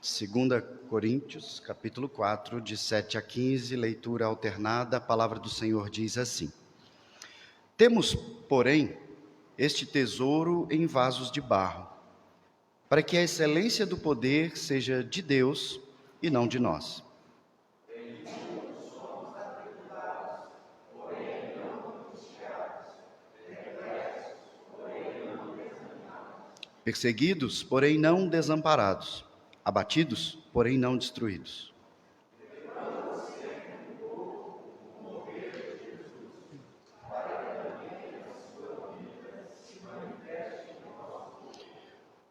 2 Coríntios, capítulo 4, de 7 a 15, leitura alternada. A palavra do Senhor diz assim: Temos, porém, este tesouro em vasos de barro, para que a excelência do poder seja de Deus e não de nós. Perseguidos, porém não desamparados, abatidos, porém não destruídos.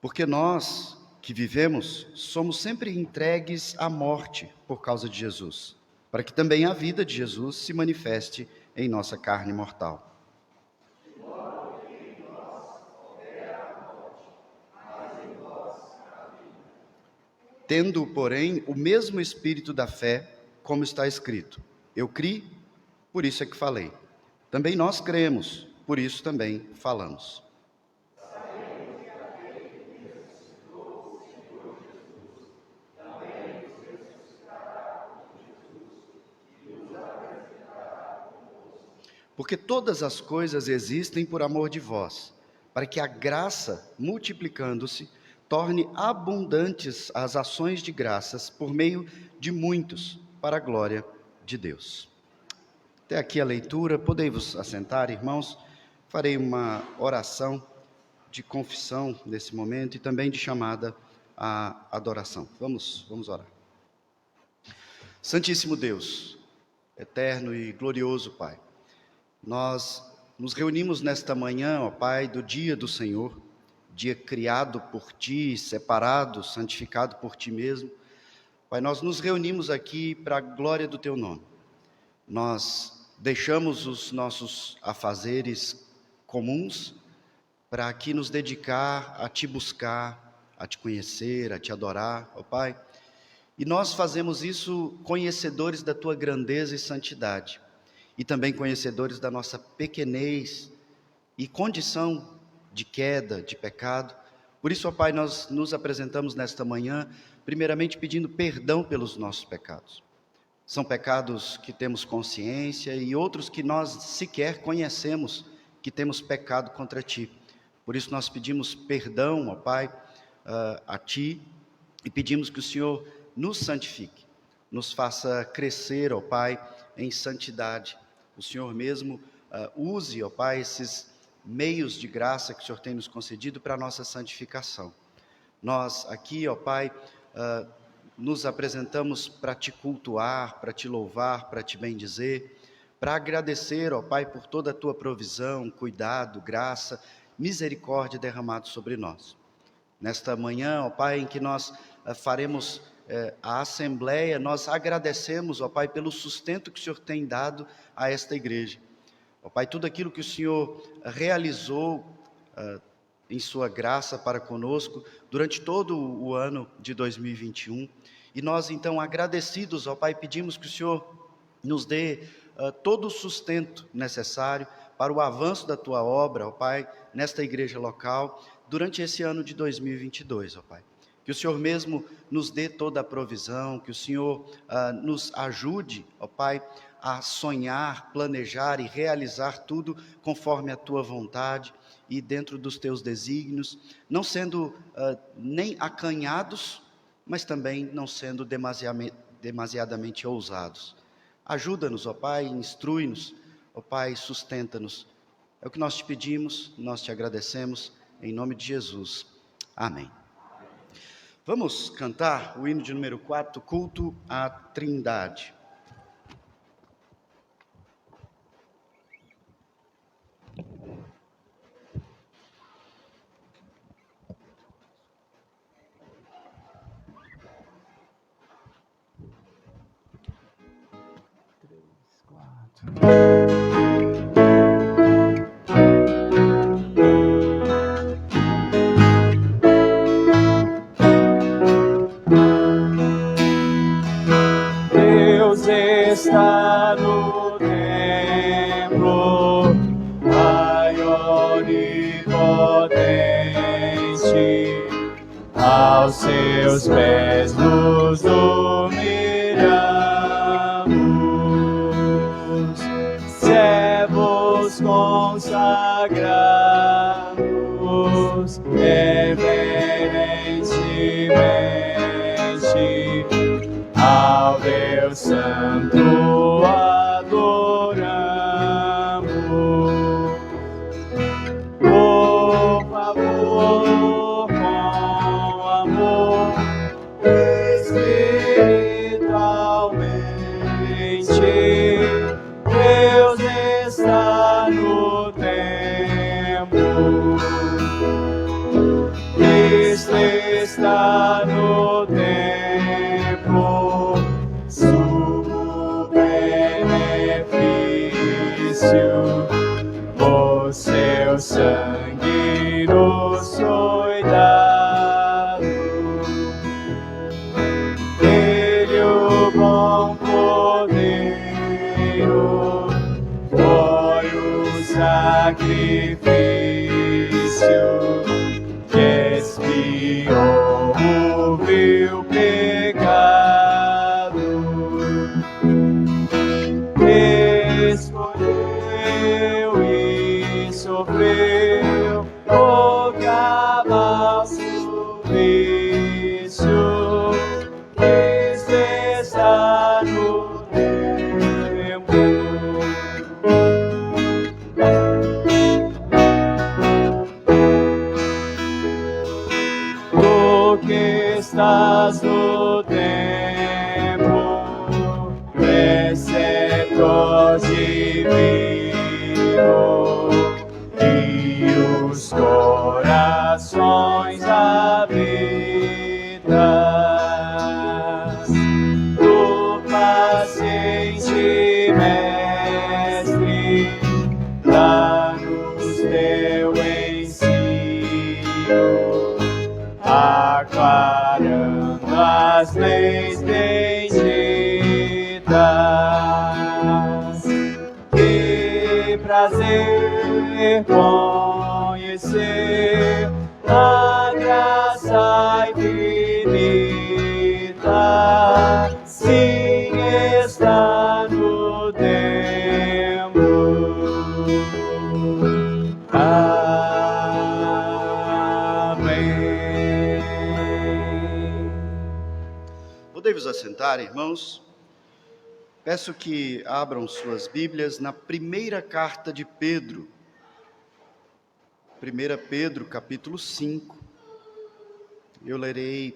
Porque nós que vivemos somos sempre entregues à morte por causa de Jesus, para que também a vida de Jesus se manifeste em nossa carne mortal. Tendo, porém, o mesmo espírito da fé, como está escrito: Eu criei, por isso é que falei. Também nós cremos, por isso também falamos. Porque todas as coisas existem por amor de vós, para que a graça, multiplicando-se, torne abundantes as ações de graças por meio de muitos, para a glória de Deus. Até aqui a leitura. Podei-vos assentar, irmãos. Farei uma oração de confissão nesse momento e também de chamada à adoração. Vamos orar. Santíssimo Deus, eterno e glorioso Pai, nós nos reunimos nesta manhã, ó Pai, do dia do Senhor, dia criado por Ti, separado, santificado por Ti mesmo. Pai, nós nos reunimos aqui para a glória do Teu nome. Nós deixamos os nossos afazeres comuns para aqui nos dedicar a Te buscar, a Te conhecer, a Te adorar, ó Pai. E nós fazemos isso conhecedores da Tua grandeza e santidade, e também conhecedores da nossa pequenez e condição de queda, de pecado. Por isso, ó Pai, nós nos apresentamos nesta manhã, primeiramente pedindo perdão pelos nossos pecados. São pecados que temos consciência e outros que nós sequer conhecemos que temos pecado contra Ti. Por isso nós pedimos perdão, ó Pai, a Ti, e pedimos que o Senhor nos santifique, nos faça crescer, ó Pai, em santidade. O Senhor mesmo use, ó Pai, esses meios de graça que o Senhor tem nos concedido para a nossa santificação. Nós aqui, ó Pai, nos apresentamos para Te cultuar, para Te louvar, para Te bendizer, para agradecer, ó Pai, por toda a Tua provisão, cuidado, graça, misericórdia derramado sobre nós. Nesta manhã, ó Pai, em que nós faremos a assembleia, nós agradecemos, ó Pai, pelo sustento que o Senhor tem dado a esta igreja. Ó Pai, tudo aquilo que o Senhor realizou em sua graça para conosco durante todo o ano de 2021. E nós, então, agradecidos, ó Pai, pedimos que o Senhor nos dê todo o sustento necessário para o avanço da Tua obra, ó Pai, nesta igreja local, durante esse ano de 2022, ó Pai. Que o Senhor mesmo nos dê toda a provisão, que o Senhor nos ajude, ó Pai, a sonhar, planejar e realizar tudo conforme a Tua vontade e dentro dos Teus desígnios, não sendo nem acanhados, mas também não sendo demasiadamente ousados. Ajuda-nos, ó Pai, instrui-nos, ó Pai, sustenta-nos. É o que nós Te pedimos, nós Te agradecemos, em nome de Jesus. Amém. Vamos cantar o hino de número 4, Culto à Trindade. Deus está no templo, Pai onipotente, ao seu teus pés nos humilhamos, servos consagrados, reverentemente ao Deus Santo adoramos. Por favor, com amor, espiritualmente, Deus está no templo. Cristo está no templo, sumo benefício, o seu sangue nos foi dado. Ele, o bom cordeiro, foi o sacrifício que expiou o vil pecado. Escolheu e sofreu o cabal suplício. Cristo está no templo. Tu que estás no templo, preceptor divino, e os corações habitas. Tu paciente mestre, dá-nos teu ensino, aclarando as leis benditas. Que prazer conhecer a graça infinita, sim, está no templo. Amém. Podem-vos assentar, irmãos? Peço que abram suas Bíblias na primeira carta de Pedro. 1 Pedro, capítulo 5. Eu lerei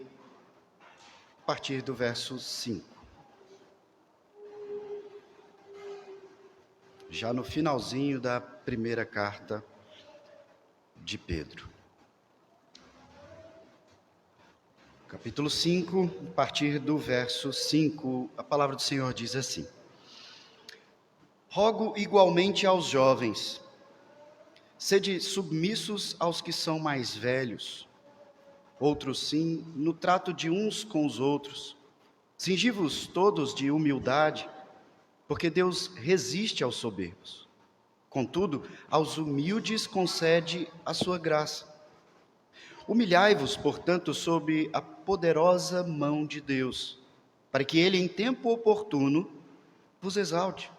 a partir do verso 5. Já no finalzinho da primeira carta de Pedro. Capítulo 5, a partir do verso 5, a palavra do Senhor diz assim: Rogo igualmente aos jovens, sede submissos aos que são mais velhos, outros sim, no trato de uns com os outros. Cingi-vos todos de humildade, porque Deus resiste aos soberbos. Contudo, aos humildes concede a sua graça. Humilhai-vos, portanto, sob a poderosa mão de Deus, para que Ele, em tempo oportuno, vos exalte,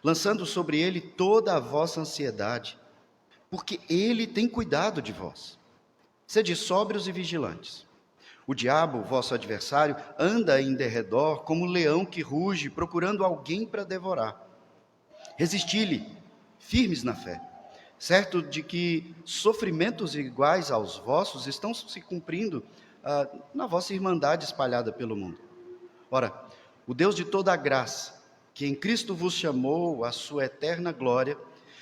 lançando sobre Ele toda a vossa ansiedade, porque Ele tem cuidado de vós. Sede sóbrios e vigilantes. O diabo, vosso adversário, anda em derredor como um leão que ruge, procurando alguém para devorar. Resisti-lhe, firmes na fé, certo de que sofrimentos iguais aos vossos estão se cumprindo na vossa irmandade espalhada pelo mundo. Ora, o Deus de toda a graça, que em Cristo vos chamou à sua eterna glória,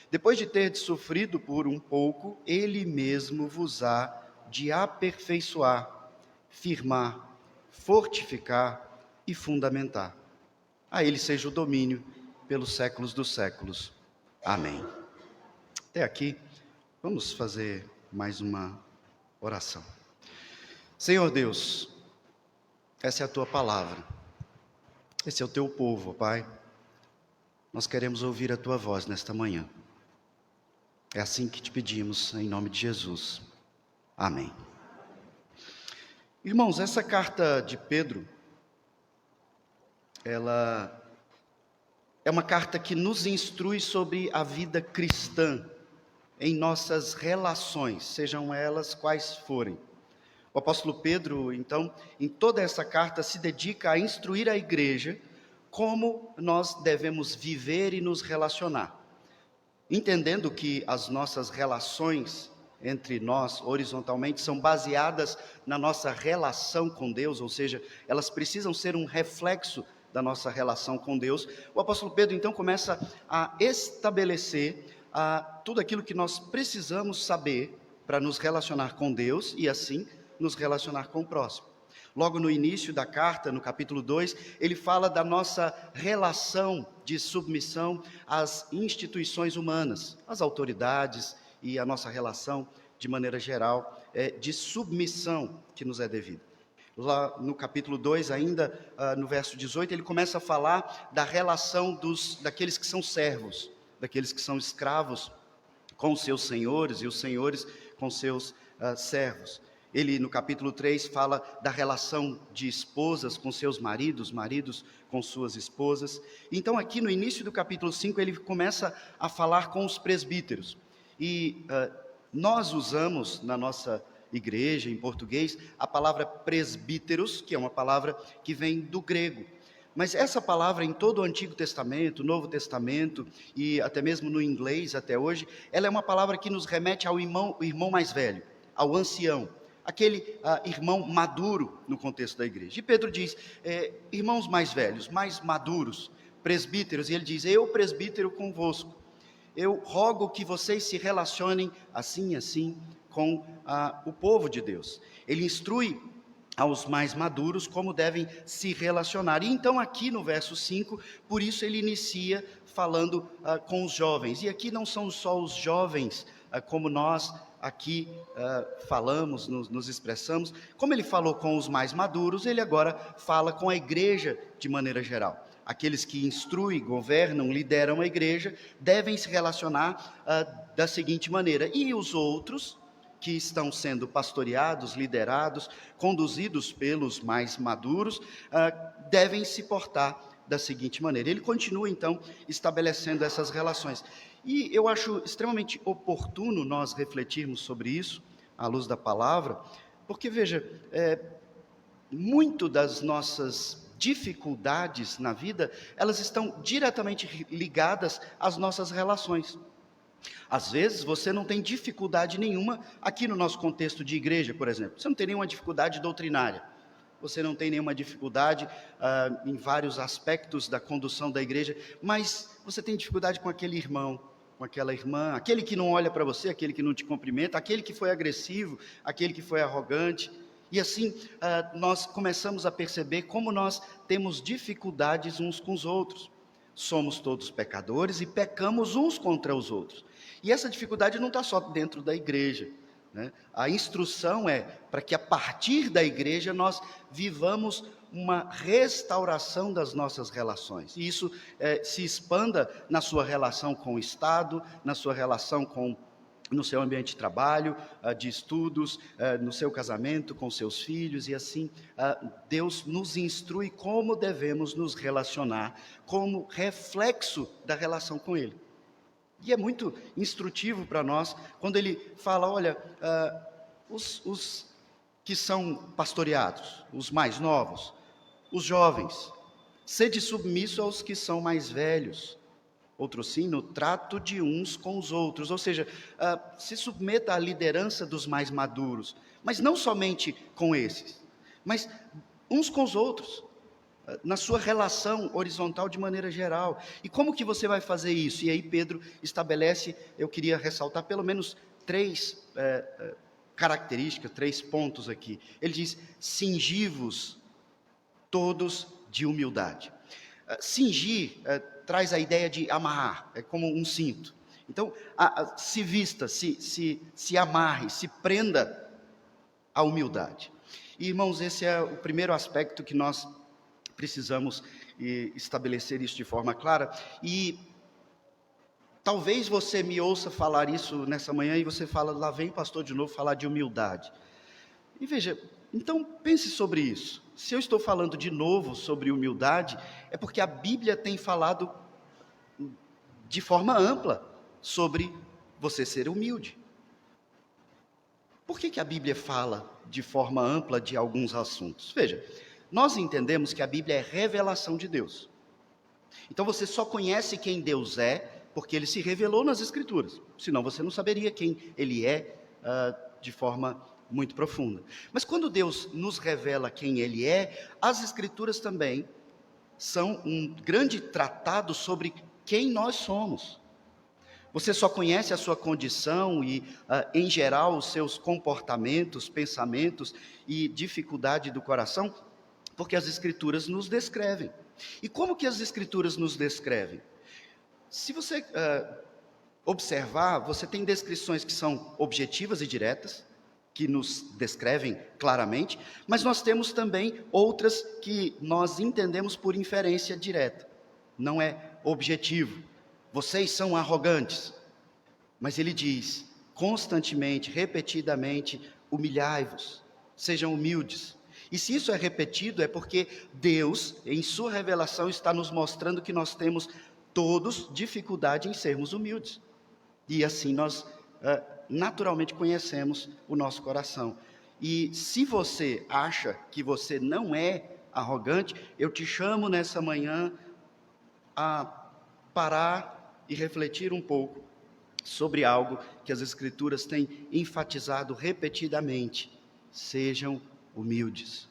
depois de terdes sofrido por um pouco, Ele mesmo vos há de aperfeiçoar, firmar, fortificar e fundamentar. A Ele seja o domínio pelos séculos dos séculos. Amém. Até aqui, vamos fazer mais uma oração. Senhor Deus, essa é a Tua palavra, esse é o Teu povo, Pai. Nós queremos ouvir a Tua voz nesta manhã. É assim que te pedimos, em nome de Jesus. Amém. Irmãos, essa carta de Pedro, ela é uma carta que nos instrui sobre a vida cristã em nossas relações, sejam elas quais forem. O apóstolo Pedro, então, em toda essa carta se dedica a instruir a igreja como nós devemos viver e nos relacionar, entendendo que as nossas relações entre nós, horizontalmente, são baseadas na nossa relação com Deus, ou seja, elas precisam ser um reflexo da nossa relação com Deus. O apóstolo Pedro, então, começa a estabelecer tudo aquilo que nós precisamos saber para nos relacionar com Deus e, assim, nos relacionar com o próximo. Logo no início da carta, no capítulo 2, ele fala da nossa relação de submissão às instituições humanas, às autoridades e a nossa relação, de maneira geral, de submissão que nos é devida. Lá no capítulo 2, ainda no verso 18, ele começa a falar da relação daqueles que são servos, daqueles que são escravos com os seus senhores e os senhores com seus servos. Ele, no capítulo 3, fala da relação de esposas com seus maridos, maridos com suas esposas. Então, aqui no início do capítulo 5, ele começa a falar com os presbíteros. E nós usamos na nossa igreja, em português, a palavra presbíteros, que é uma palavra que vem do grego. Mas essa palavra, em todo o Antigo Testamento, Novo Testamento, e até mesmo no inglês até hoje, ela é uma palavra que nos remete ao irmão mais velho, ao ancião, aquele irmão maduro no contexto da igreja. E Pedro diz, irmãos mais velhos, mais maduros, presbíteros, e ele diz, eu presbítero convosco, eu rogo que vocês se relacionem assim, com o povo de Deus. Ele instrui aos mais maduros como devem se relacionar. E então aqui no verso 5, por isso ele inicia falando com os jovens. E aqui não são só os jovens, como nós aqui falamos, nos expressamos. Como ele falou com os mais maduros, ele agora fala com a igreja de maneira geral. Aqueles que instruem, governam, lideram a igreja, devem se relacionar da seguinte maneira. E os outros que estão sendo pastoreados, liderados, conduzidos pelos mais maduros, devem se portar da seguinte maneira. Ele continua, então, estabelecendo essas relações. E eu acho extremamente oportuno nós refletirmos sobre isso, à luz da palavra, porque, veja, muito das nossas dificuldades na vida, elas estão diretamente ligadas às nossas relações. Às vezes você não tem dificuldade nenhuma aqui no nosso contexto de igreja, por exemplo. Você não tem nenhuma dificuldade doutrinária. Você não tem nenhuma dificuldade em vários aspectos da condução da igreja, mas você tem dificuldade com aquele irmão, com aquela irmã, aquele que não olha para você, aquele que não te cumprimenta, aquele que foi agressivo, aquele que foi arrogante. E assim nós começamos a perceber como nós temos dificuldades uns com os outros. Somos todos pecadores e pecamos uns contra os outros. E essa dificuldade não está só dentro da igreja, né? A instrução é para que a partir da igreja nós vivamos uma restauração das nossas relações. E isso se expanda na sua relação com o Estado, na sua relação no seu ambiente de trabalho, de estudos, no seu casamento, com seus filhos, e assim Deus nos instrui como devemos nos relacionar, como reflexo da relação com Ele. E é muito instrutivo para nós, quando Ele fala, olha, os que são pastoreados, os mais novos, os jovens, sede submisso aos que são mais velhos. Outro sim, no trato de uns com os outros, ou seja, se submeta à liderança dos mais maduros, mas não somente com esses, mas uns com os outros, na sua relação horizontal de maneira geral. E como que você vai fazer isso? E aí Pedro estabelece, eu queria ressaltar pelo menos 3 características, 3 pontos aqui. Ele diz, cingi-vos todos de humildade. Cingir traz a ideia de amarrar, é como um cinto. Então, se vista, se amarre, se prenda à humildade. E, irmãos, esse é o primeiro aspecto que nós precisamos estabelecer isso de forma clara. E talvez você me ouça falar isso nessa manhã e você fala, lá vem pastor de novo falar de humildade. E veja, Então pense sobre isso. Se eu estou falando de novo sobre humildade, é porque a Bíblia tem falado de forma ampla sobre você ser humilde. Por que a Bíblia fala de forma ampla de alguns assuntos? Veja, nós entendemos que a Bíblia é revelação de Deus. Então você só conhece quem Deus é porque Ele se revelou nas Escrituras. Senão você não saberia quem Ele é de forma muito profunda. Mas quando Deus nos revela quem Ele é, as Escrituras também são um grande tratado sobre quem nós somos. Você só conhece a sua condição e, em geral, os seus comportamentos, pensamentos e dificuldade do coração, porque as Escrituras nos descrevem. E como que as Escrituras nos descrevem? Se você observar, você tem descrições que são objetivas e diretas, que nos descrevem claramente, mas nós temos também outras que nós entendemos por inferência direta. Não é objetivo. Vocês são arrogantes. Mas ele diz constantemente, repetidamente, humilhai-vos, sejam humildes. E se isso é repetido, é porque Deus, em sua revelação, está nos mostrando que nós temos todos dificuldade em sermos humildes. E assim nós naturalmente conhecemos o nosso coração. E se você acha que você não é arrogante, eu te chamo nessa manhã a parar e refletir um pouco sobre algo que as Escrituras têm enfatizado repetidamente: sejam humildes.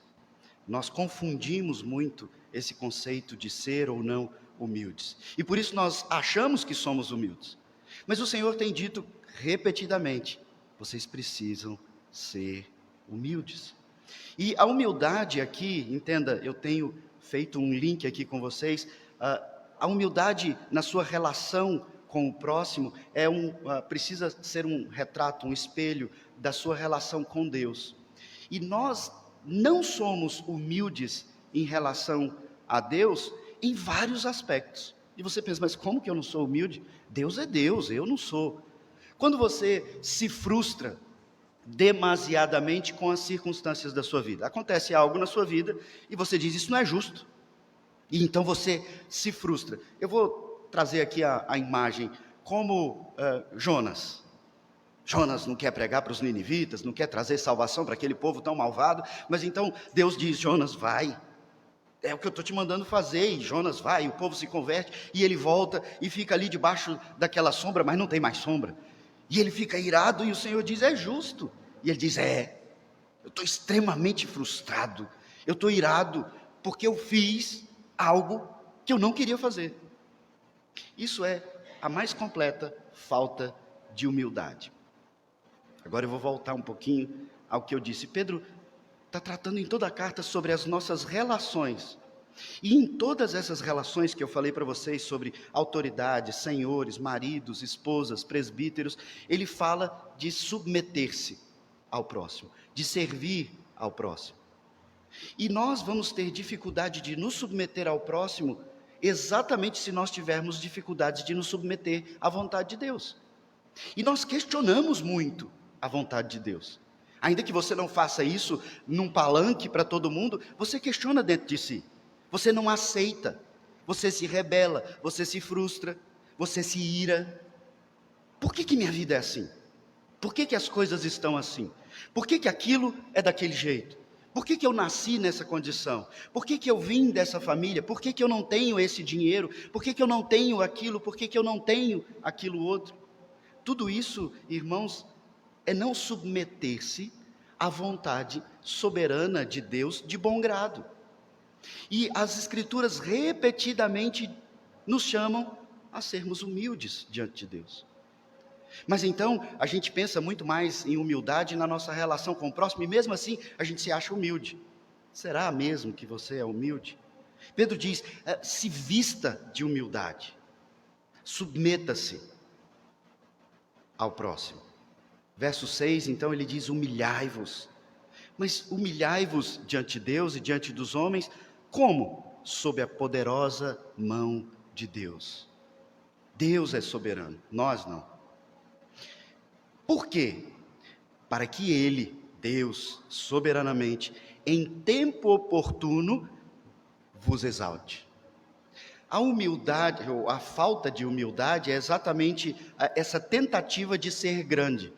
Nós confundimos muito esse conceito de ser ou não humildes, e por isso nós achamos que somos humildes, mas o Senhor tem dito repetidamente: vocês precisam ser humildes. E a humildade aqui, entenda, eu tenho feito um link aqui com vocês, a humildade na sua relação com o próximo precisa ser um retrato, um espelho da sua relação com Deus. E nós não somos humildes em relação a Deus em vários aspectos. E você pensa, mas como que eu não sou humilde? Deus é Deus, eu não sou. Quando você se frustra demasiadamente com as circunstâncias da sua vida, acontece algo na sua vida e você diz, isso não é justo. E então você se frustra. Eu vou trazer aqui a imagem, como Jonas. Jonas não quer pregar para os ninivitas, não quer trazer salvação para aquele povo tão malvado, mas então Deus diz, Jonas, vai. É o que eu estou te mandando fazer, e Jonas vai, e o povo se converte, e ele volta e fica ali debaixo daquela sombra, mas não tem mais sombra. E ele fica irado, e o Senhor diz, é justo. E ele diz, eu estou extremamente frustrado, eu estou irado, porque eu fiz algo que eu não queria fazer. Isso é a mais completa falta de humildade. Agora eu vou voltar um pouquinho ao que eu disse. Pedro está tratando em toda a carta sobre as nossas relações. E em todas essas relações que eu falei para vocês sobre autoridades, senhores, maridos, esposas, presbíteros, ele fala de submeter-se ao próximo, de servir ao próximo. E nós vamos ter dificuldade de nos submeter ao próximo exatamente se nós tivermos dificuldades de nos submeter à vontade de Deus. E nós questionamos muito a vontade de Deus. Ainda que você não faça isso num palanque para todo mundo, você questiona dentro de si. Você não aceita, você se rebela, você se frustra, você se ira. Por que minha vida é assim? Por que as coisas estão assim? Por que aquilo é daquele jeito? Por que eu nasci nessa condição? Por que eu vim dessa família? Por que eu não tenho esse dinheiro? Por que eu não tenho aquilo? Por que eu não tenho aquilo outro? Tudo isso, irmãos, é não submeter-se à vontade soberana de Deus de bom grado. E as Escrituras repetidamente nos chamam a sermos humildes diante de Deus. Mas então a gente pensa muito mais em humildade na nossa relação com o próximo, e mesmo assim a gente se acha humilde. Será mesmo que você é humilde? Pedro diz, se vista de humildade, submeta-se ao próximo. Verso 6, então ele diz, humilhai-vos. Mas humilhai-vos diante de Deus e diante dos homens, como? Sob a poderosa mão de Deus. Deus é soberano, nós não. Por quê? Para que Ele, Deus, soberanamente, em tempo oportuno, vos exalte. A humildade, ou a falta de humildade, é exatamente essa tentativa de ser grande.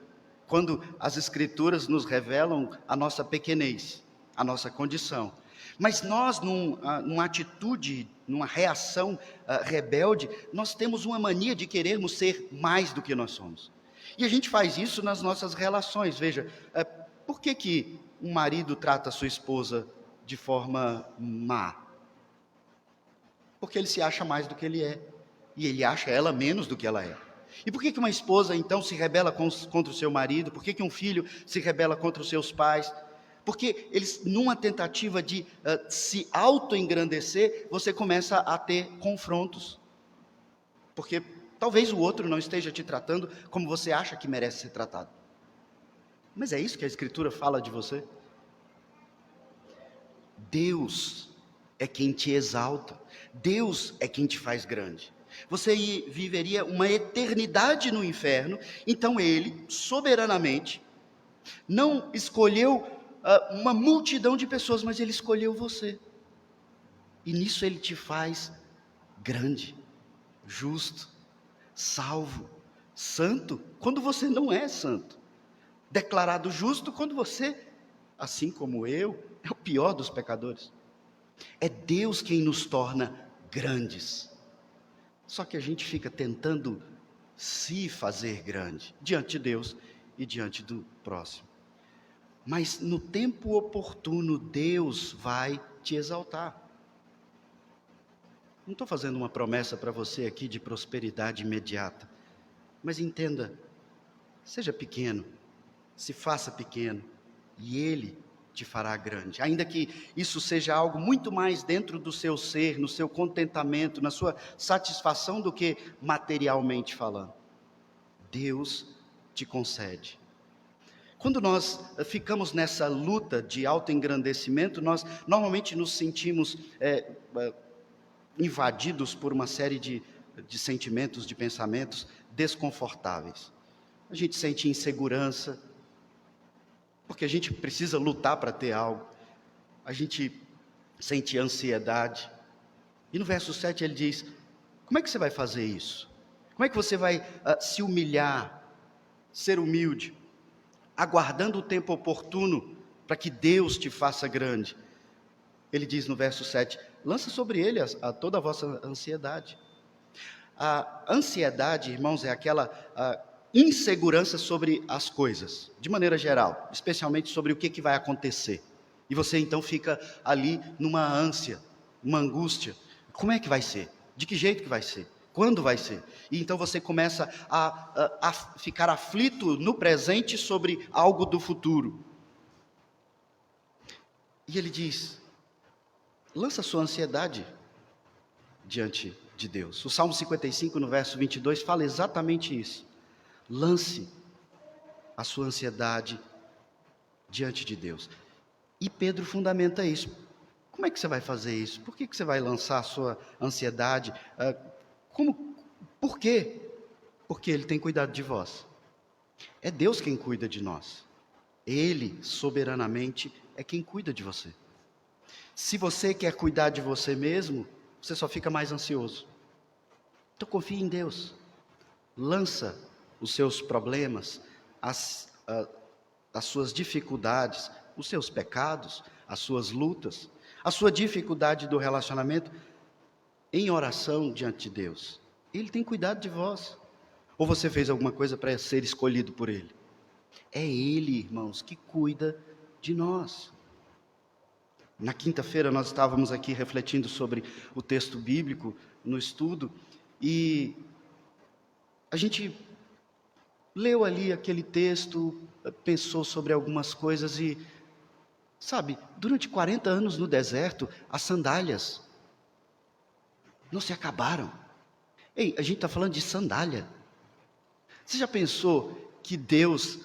Quando as Escrituras nos revelam a nossa pequenez, a nossa condição. Mas nós, numa atitude, numa reação rebelde, nós temos uma mania de querermos ser mais do que nós somos. E a gente faz isso nas nossas relações. Veja, por que um marido trata a sua esposa de forma má? Porque ele se acha mais do que ele é. E ele acha ela menos do que ela é. E por que uma esposa, então, se rebela contra o seu marido? Por que um filho se rebela contra os seus pais? Porque eles, numa tentativa de se auto-engrandecer, você começa a ter confrontos. Porque talvez o outro não esteja te tratando como você acha que merece ser tratado. Mas é isso que a Escritura fala de você? Deus é quem te exalta. Deus é quem te faz grande. Você viveria uma eternidade no inferno. Então Ele, soberanamente, não escolheu uma multidão de pessoas, mas Ele escolheu você. E nisso Ele te faz grande, justo, salvo, santo, quando você não é santo. Declarado justo quando você, assim como eu, é o pior dos pecadores. É Deus quem nos torna grandes. Só que a gente fica tentando se fazer grande diante de Deus e diante do próximo. Mas no tempo oportuno, Deus vai te exaltar. Não estou fazendo uma promessa para você aqui de prosperidade imediata. Mas entenda, seja pequeno, se faça pequeno, e Ele te fará grande. Ainda que isso seja algo muito mais dentro do seu ser, no seu contentamento, na sua satisfação do que materialmente falando. Deus te concede. Quando nós ficamos nessa luta de autoengrandecimento, nós normalmente nos sentimos invadidos por uma série de sentimentos, de pensamentos desconfortáveis. A gente sente insegurança, porque a gente precisa lutar para ter algo. A gente sente ansiedade. E no verso 7 ele diz: como é que você vai fazer isso? Como é que você vai se humilhar, ser humilde, aguardando o tempo oportuno para que Deus te faça grande? Ele diz no verso 7, lança sobre ele toda a vossa ansiedade. A ansiedade, irmãos, é aquela insegurança sobre as coisas, de maneira geral, especialmente sobre o que vai acontecer. E você então fica ali numa ânsia, uma angústia. Como é que vai ser? De que jeito que vai ser? Quando vai ser? E então você começa a ficar aflito no presente sobre algo do futuro. E ele diz: lança sua ansiedade diante de Deus. O Salmo 55, no verso 22, fala exatamente isso. Lance a sua ansiedade diante de Deus. E Pedro fundamenta isso. Como é que você vai fazer isso? Por que você vai lançar a sua ansiedade? Por quê? Porque Ele tem cuidado de vós. É Deus quem cuida de nós. Ele, soberanamente, é quem cuida de você. Se você quer cuidar de você mesmo, você só fica mais ansioso. Então confie em Deus. Lança os seus problemas, as suas dificuldades, os seus pecados, as suas lutas, a sua dificuldade do relacionamento em oração diante de Deus. Ele tem cuidado de vós. Ou você fez alguma coisa para ser escolhido por Ele? É Ele, irmãos, que cuida de nós. Na quinta-feira nós estávamos aqui refletindo sobre o texto bíblico no estudo, e a gente leu ali aquele texto, pensou sobre algumas coisas e, sabe, durante 40 anos no deserto, as sandálias não se acabaram. Ei, a gente está falando de sandália. Você já pensou que Deus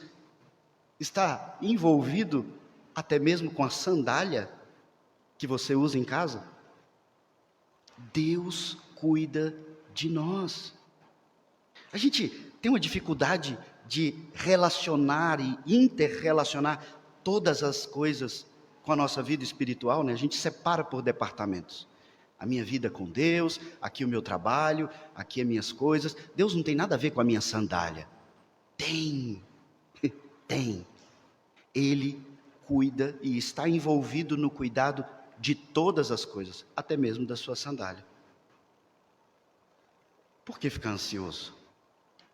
está envolvido até mesmo com a sandália que você usa em casa? Deus cuida de nós. A gente tem uma dificuldade de relacionar e interrelacionar todas as coisas com a nossa vida espiritual, né? A gente separa por departamentos. A minha vida com Deus, aqui o meu trabalho, aqui as minhas coisas. Deus não tem nada a ver com a minha sandália. Tem. Ele cuida e está envolvido no cuidado de todas as coisas, até mesmo da sua sandália. Por que ficar ansioso?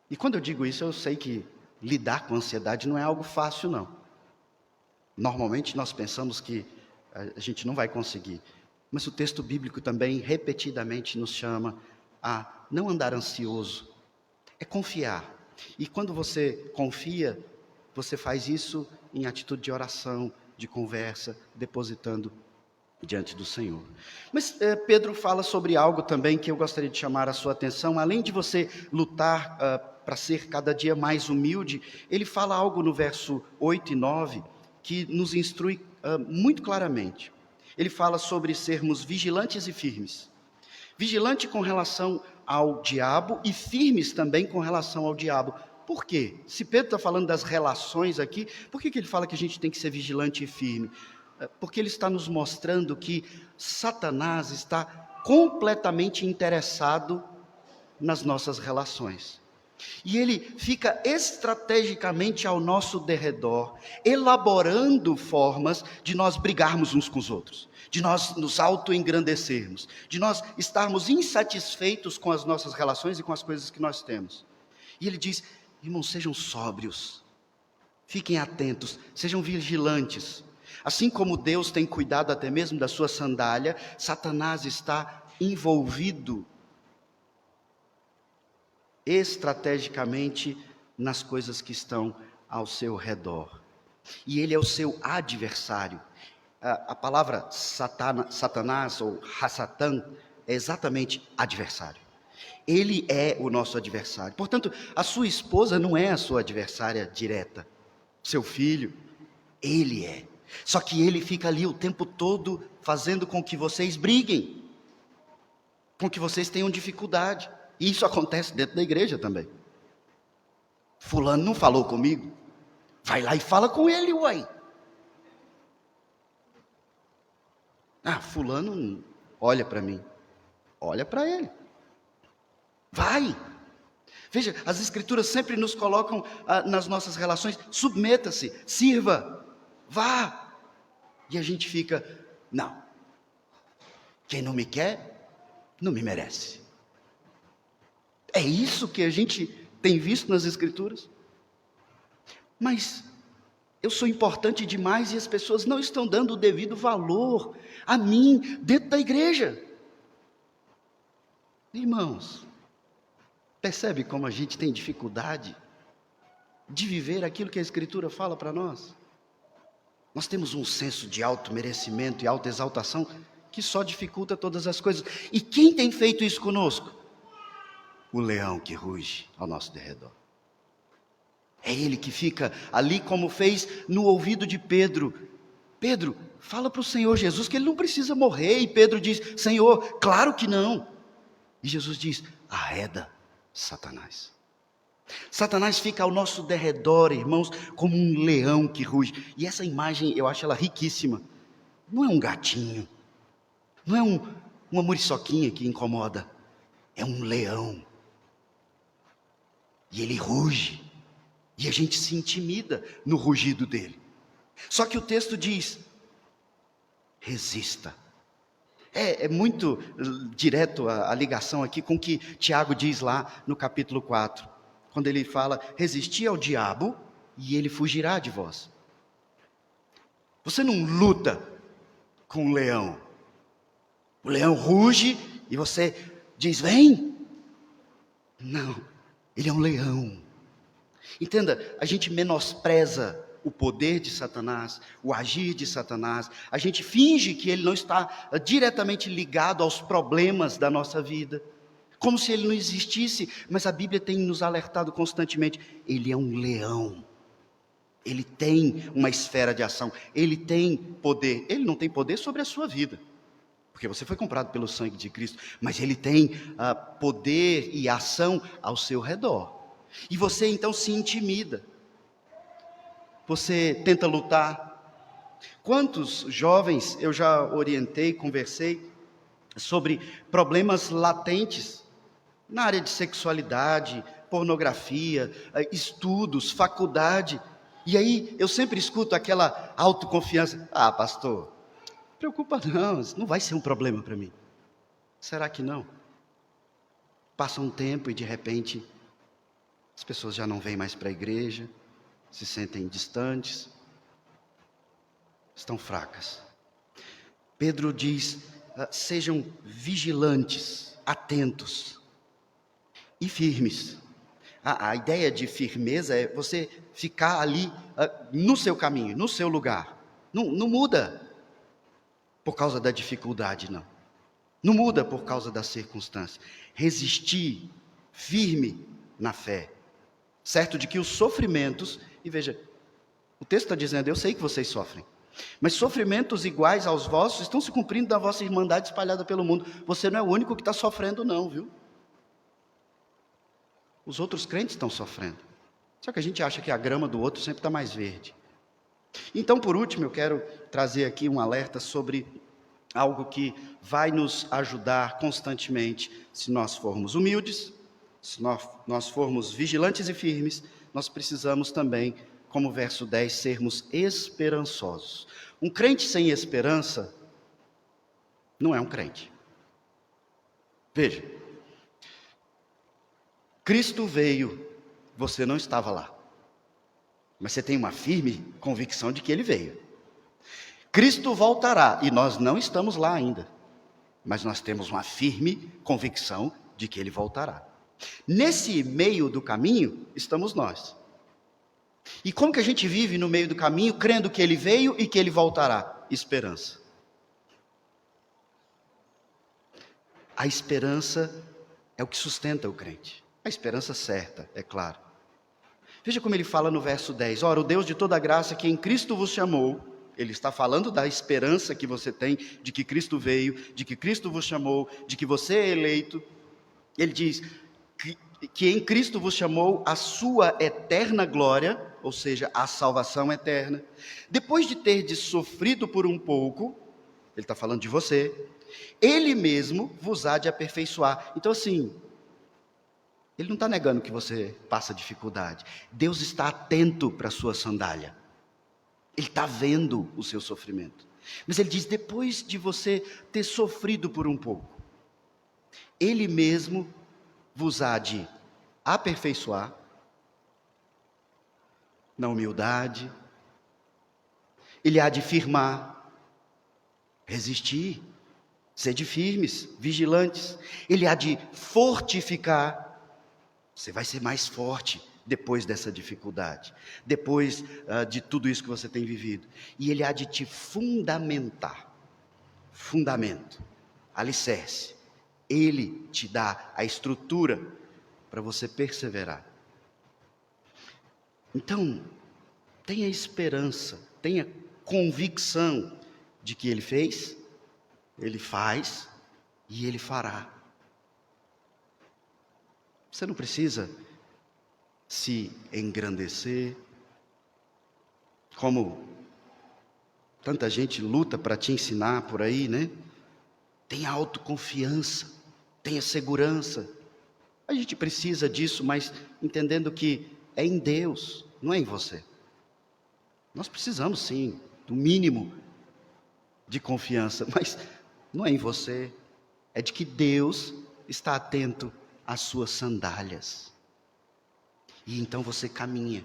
E quando eu digo isso, eu sei que lidar com a ansiedade não é algo fácil, não. Normalmente nós pensamos que a gente não vai conseguir. Mas o texto bíblico também repetidamente nos chama a não andar ansioso. É confiar. E quando você confia, você faz isso em atitude de oração, de conversa, depositando diante do Senhor. Mas Pedro fala sobre algo também que eu gostaria de chamar a sua atenção. Além de você lutar para ser cada dia mais humilde, ele fala algo no verso 8 e 9 que nos instrui muito claramente. Ele fala sobre sermos vigilantes e firmes. Vigilante com relação ao diabo e firmes também com relação ao diabo. Por quê? Se Pedro está falando das relações aqui, por que ele fala que a gente tem que ser vigilante e firme? Porque ele está nos mostrando que Satanás está completamente interessado nas nossas relações. E ele fica estrategicamente ao nosso derredor, elaborando formas de nós brigarmos uns com os outros, de nós nos auto-engrandecermos, de nós estarmos insatisfeitos com as nossas relações e com as coisas que nós temos. E ele diz: irmãos, sejam sóbrios, fiquem atentos, sejam vigilantes. Assim como Deus tem cuidado até mesmo da sua sandália, Satanás está envolvido estrategicamente nas coisas que estão ao seu redor. E ele é o seu adversário. A palavra Satanás ou Hassatan é exatamente adversário. Ele é o nosso adversário. Portanto, a sua esposa não é a sua adversária direta. Seu filho, ele é. Só que ele fica ali o tempo todo fazendo com que vocês briguem, com que vocês tenham dificuldade. E isso acontece dentro da igreja também. Fulano não falou comigo. Vai lá e fala com ele, uai. Fulano olha para mim. Olha para ele. Vai. Veja, as escrituras sempre nos colocam nas nossas relações. Submeta-se, sirva, vá. E a gente fica, não. Quem não me quer, não me merece. É isso que a gente tem visto nas escrituras. Mas eu sou importante demais e as pessoas não estão dando o devido valor a mim dentro da igreja. Irmãos, percebe como a gente tem dificuldade de viver aquilo que a escritura fala para nós? Nós temos um senso de auto-merecimento e auto-exaltação que só dificulta todas as coisas. E quem tem feito isso conosco? O leão que ruge ao nosso derredor. É ele que fica ali, como fez no ouvido de Pedro. Pedro, fala para o Senhor Jesus que ele não precisa morrer. E Pedro diz: Senhor, claro que não. E Jesus diz: arreda Satanás. Satanás fica ao nosso derredor, irmãos, como um leão que ruge. E essa imagem, eu acho ela riquíssima. Não é um gatinho, não é uma muriçoquinha que incomoda. É um leão. E ele ruge. E a gente se intimida no rugido dele. Só que o texto diz: resista. É muito direto a ligação aqui com o que Tiago diz lá no capítulo 4. Quando ele fala: resisti ao diabo e ele fugirá de vós. Você não luta com o leão. O leão ruge e você diz: vem. Não, ele é um leão. Entenda, a gente menospreza o poder de Satanás, o agir de Satanás. A gente finge que ele não está diretamente ligado aos problemas da nossa vida, como se ele não existisse. Mas a Bíblia tem nos alertado constantemente: ele é um leão. Ele tem uma esfera de ação, ele tem poder. Ele não tem poder sobre a sua vida, porque você foi comprado pelo sangue de Cristo, mas ele tem poder e ação ao seu redor. E você então se intimida. Você tenta lutar, Quantos jovens eu já orientei, conversei sobre problemas latentes na área de sexualidade, pornografia, estudos, faculdade. E aí eu sempre escuto aquela autoconfiança: ah, pastor, não preocupa não, isso não vai ser um problema para mim. Será que não? Passa um tempo e de repente as pessoas já não vêm mais para a igreja, se sentem distantes, estão fracas. Pedro diz: sejam vigilantes, atentos e firmes. A ideia de firmeza é você ficar ali no seu caminho, no seu lugar. Não muda por causa da dificuldade, não. Não muda por causa da circunstância. Resistir firme na fé, certo de que os sofrimentos, e veja, o texto está dizendo: eu sei que vocês sofrem, mas sofrimentos iguais aos vossos estão se cumprindo da vossa irmandade espalhada pelo mundo. Você não é o único que está sofrendo não, viu? Os outros crentes estão sofrendo. Só que a gente acha que a grama do outro sempre está mais verde. Então, por último, eu quero trazer aqui um alerta sobre algo que vai nos ajudar constantemente se nós formos humildes, se nós formos vigilantes e firmes. Nós precisamos também, como o verso 10, sermos esperançosos. Um crente sem esperança não é um crente. Veja, Cristo veio, você não estava lá, mas você tem uma firme convicção de que Ele veio. Cristo voltará, e nós não estamos lá ainda, mas nós temos uma firme convicção de que Ele voltará. Nesse meio do caminho estamos nós. E como que a gente vive no meio do caminho, crendo que Ele veio e que Ele voltará? Esperança. A esperança é o que sustenta o crente. A esperança certa, é claro. Veja como ele fala no verso 10. Ora, o Deus de toda graça que em Cristo vos chamou, ele está falando da esperança que você tem, de que Cristo veio, de que Cristo vos chamou, de que você é eleito. Ele diz que em Cristo vos chamou a sua eterna glória, ou seja, a salvação eterna. Depois de terdes sofrido por um pouco, ele está falando de você, Ele mesmo vos há de aperfeiçoar. Então assim, Ele não está negando que você passa dificuldade. Deus está atento para a sua sandália. Ele está vendo o seu sofrimento. Mas Ele diz, depois de você ter sofrido por um pouco, Ele mesmo vos há de aperfeiçoar na humildade. Ele há de firmar, resistir, sede firmes, vigilantes. Ele há de fortificar. Você vai ser mais forte depois dessa dificuldade, depois de tudo isso que você tem vivido. E Ele há de te fundamentar. Fundamento, alicerce. Ele te dá a estrutura para você perseverar. Então, tenha esperança, tenha convicção de que Ele fez, Ele faz e Ele fará. Você não precisa se engrandecer, como tanta gente luta para te ensinar por aí, né? Tenha autoconfiança, tenha segurança. A gente precisa disso, mas entendendo que é em Deus, não é em você. Nós precisamos sim, do mínimo de confiança, mas não é em você, é de que Deus está atento às suas sandálias. E então você caminha.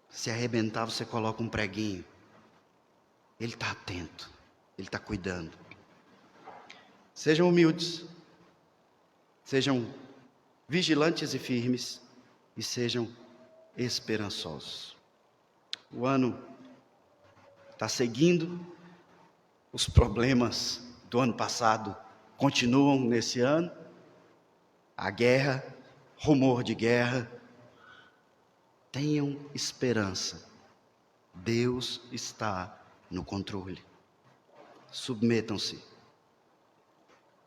Se arrebentar, você coloca um preguinho. Ele está atento, Ele está cuidando. Sejam humildes, sejam vigilantes e firmes, e sejam esperançosos. O ano está seguindo, os problemas do ano passado continuam nesse ano, a guerra, rumor de guerra. Tenham esperança, Deus está no controle. Submetam-se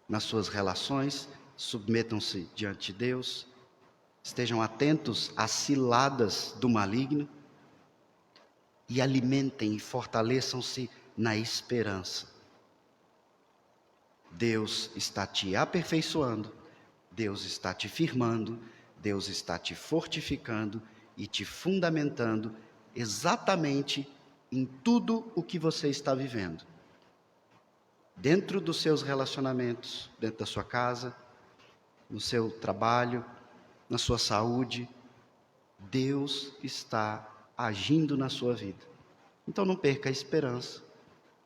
nas suas relações, submetam-se diante de Deus, estejam atentos às ciladas do maligno, e alimentem e fortaleçam-se na esperança. Deus está te aperfeiçoando, Deus está te firmando, Deus está te fortificando e te fundamentando exatamente em tudo o que você está vivendo. Dentro dos seus relacionamentos, dentro da sua casa, no seu trabalho, na sua saúde, Deus está agindo na sua vida. Então não perca a esperança.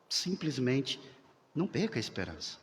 Simplesmente não perca a esperança.